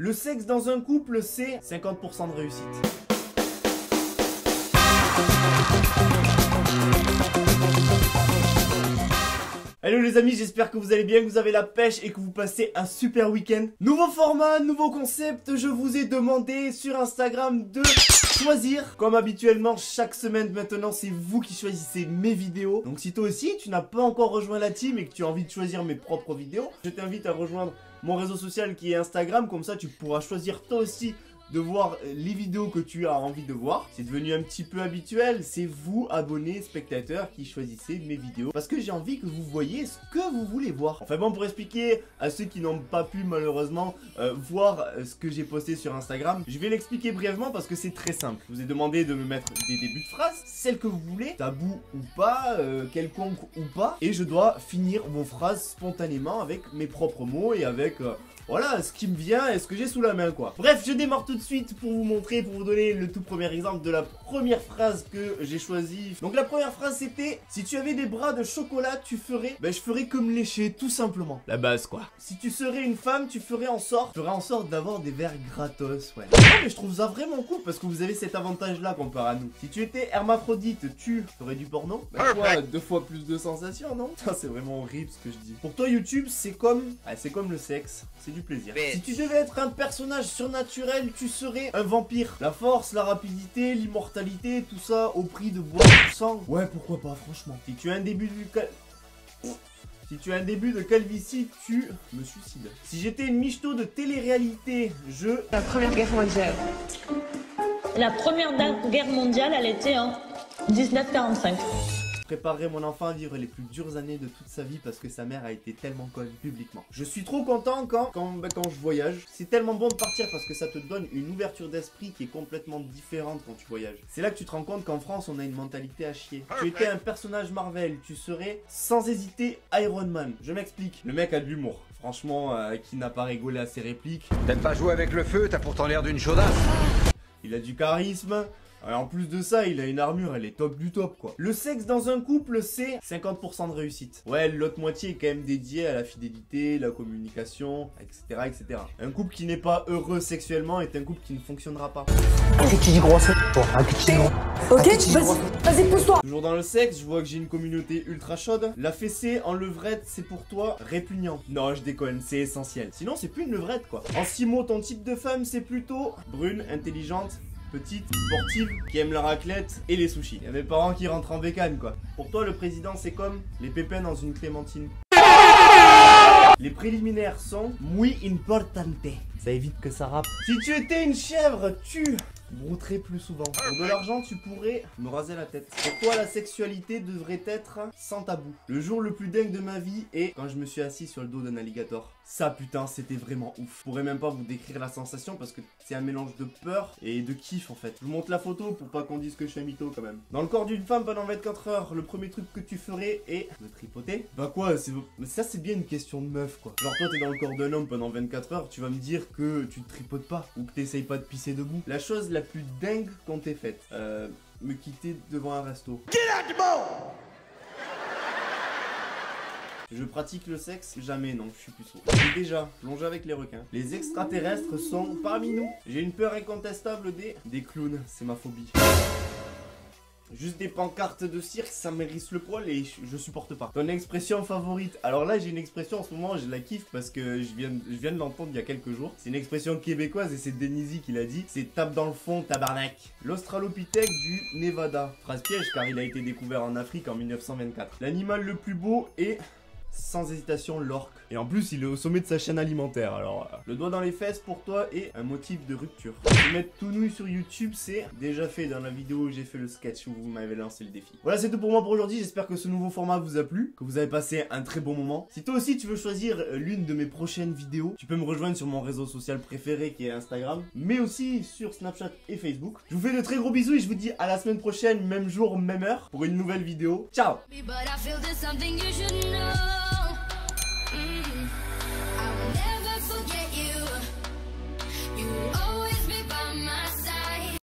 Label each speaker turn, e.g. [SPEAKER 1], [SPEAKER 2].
[SPEAKER 1] Le sexe dans un couple, c'est 50% de réussite. Hello les amis, j'espère que vous allez bien, que vous avez la pêche et que vous passez un super week-end. Nouveau format, nouveau concept, je vous ai demandé sur Instagram de choisir. Comme habituellement, chaque semaine maintenant, c'est vous qui choisissez mes vidéos. Donc si toi aussi, tu n'as pas encore rejoint la team et que tu as envie de choisir mes propres vidéos, je t'invite à rejoindre mon réseau social qui est Instagram. Comme ça, tu pourras choisir toi aussi de voir les vidéos que tu as envie de voir. C'est devenu un petit peu habituel, c'est vous, abonnés, spectateurs, qui choisissez mes vidéos. Parce que j'ai envie que vous voyez ce que vous voulez voir. Enfin bon, pour expliquer à ceux qui n'ont pas pu malheureusement voir ce que j'ai posté sur Instagram, je vais l'expliquer brièvement parce que c'est très simple. Je vous ai demandé de me mettre des débuts de phrases, celles que vous voulez, tabou ou pas, quelconque ou pas. Et je dois finir vos phrases spontanément avec mes propres mots et avec... voilà, ce qui me vient et ce que j'ai sous la main quoi. Bref, je démarre tout de suite pour vous montrer, pour vous donner le tout premier exemple de la première phrase que j'ai choisie. Donc la première phrase c'était: si tu avais des bras de chocolat, tu ferais... Ben je ferais comme lécher, tout simplement. La base quoi. Si tu serais une femme, tu ferais en sorte d'avoir des verres gratos, ouais. Non mais je trouve ça vraiment cool parce que vous avez cet avantage là comparé à nous. Si tu étais hermaphrodite, tu ferais du porno. Ben quoi, 2 fois plus de sensations, non? Putain, c'est vraiment horrible ce que je dis. Pour toi YouTube, c'est comme le sexe, c'est du plaisir. Si tu devais être un personnage surnaturel, tu serais un vampire. La force, la rapidité, l'immortalité, tout ça au prix de boire du sang. Ouais, pourquoi pas, franchement. Si tu as un début de calvitie, tu me suicides. Si j'étais une michto de télé-réalité,
[SPEAKER 2] La Première Guerre mondiale.
[SPEAKER 3] La Première Guerre mondiale, elle était en 1945.
[SPEAKER 1] préparerais mon enfant à vivre les plus dures années de toute sa vie parce que sa mère a été tellement conne publiquement. Je suis trop content quand je voyage. C'est tellement bon de partir parce que ça te donne une ouverture d'esprit qui est complètement différente quand tu voyages. C'est là que tu te rends compte qu'en France, on a une mentalité à chier. Tu étais un personnage Marvel, tu serais sans hésiter Iron Man. Je m'explique. Le mec a de l'humour. Franchement, qui n'a pas rigolé à ses répliques.
[SPEAKER 4] T'aimes pas jouer avec le feu, t'as pourtant l'air d'une chaudasse.
[SPEAKER 1] Il a du charisme. En plus de ça, il a une armure, elle est top du top quoi. Le sexe dans un couple, c'est 50% de réussite. Ouais, l'autre moitié est quand même dédiée à la fidélité, la communication, etc., etc. Un couple qui n'est pas heureux sexuellement est un couple qui ne fonctionnera pas.
[SPEAKER 2] Ok, vas-y, pousse-toi.
[SPEAKER 1] Toujours dans le sexe, je vois que j'ai une communauté ultra chaude. La fessée en levrette, c'est pour toi répugnant. Non, je déconne, c'est essentiel. Sinon, c'est plus une levrette quoi. En 6 mots, ton type de femme, c'est plutôt brune, intelligente, petite, sportive, qui aime la raclette et les sushis. Il y a mes parents qui rentrent en bécane quoi. Pour toi, le président, c'est comme les pépins dans une clémentine. Les préliminaires sont muy importante. Ça évite que ça rappe. Si tu étais une chèvre, tu brouterais plus souvent. Pour de l'argent, tu pourrais me raser la tête. Pour toi, la sexualité devrait être sans tabou. Le jour le plus dingue de ma vie est quand je me suis assis sur le dos d'un alligator. Ça, putain, c'était vraiment ouf. Je pourrais même pas vous décrire la sensation parce que c'est un mélange de peur et de kiff en fait. Je vous montre la photo pour pas qu'on dise que je suis un mytho quand même. Dans le corps d'une femme pendant 24 heures, le premier truc que tu ferais est me tripoter. Bah quoi, ça c'est bien une question de meuf quoi. Genre toi t'es dans le corps d'un homme pendant 24 heures, tu vas me dire que tu te tripotes pas ou que t'essayes pas de pisser debout. La chose la plus dingue qu'on t'ait faite, me quitter devant un resto. Je pratique le sexe? Jamais, non, je suis plus sourd. J'ai déjà plongé avec les requins. Les extraterrestres sont parmi nous. J'ai une peur incontestable des clowns, c'est ma phobie. Juste des pancartes de cirque, ça m'érisse le poil et je supporte pas. Ton expression favorite? Alors là, j'ai une expression en ce moment, je la kiffe parce que je viens de l'entendre il y a quelques jours. C'est une expression québécoise et c'est Denisi qui l'a dit. C'est tape dans le fond, tabarnak. L'Australopithèque du Nevada. Phrase piège car il a été découvert en Afrique en 1924. L'animal le plus beau est... sans hésitation, l'orque. Et en plus, il est au sommet de sa chaîne alimentaire, alors... Le doigt dans les fesses, pour toi, est un motif de rupture. Se mettre tout nu sur YouTube, c'est déjà fait dans la vidéo où j'ai fait le sketch où vous m'avez lancé le défi. Voilà, c'est tout pour moi pour aujourd'hui. J'espère que ce nouveau format vous a plu, que vous avez passé un très bon moment. Si toi aussi, tu veux choisir l'une de mes prochaines vidéos, tu peux me rejoindre sur mon réseau social préféré qui est Instagram, mais aussi sur Snapchat et Facebook. Je vous fais de très gros bisous et je vous dis à la semaine prochaine, même jour, même heure, pour une nouvelle vidéo. Ciao!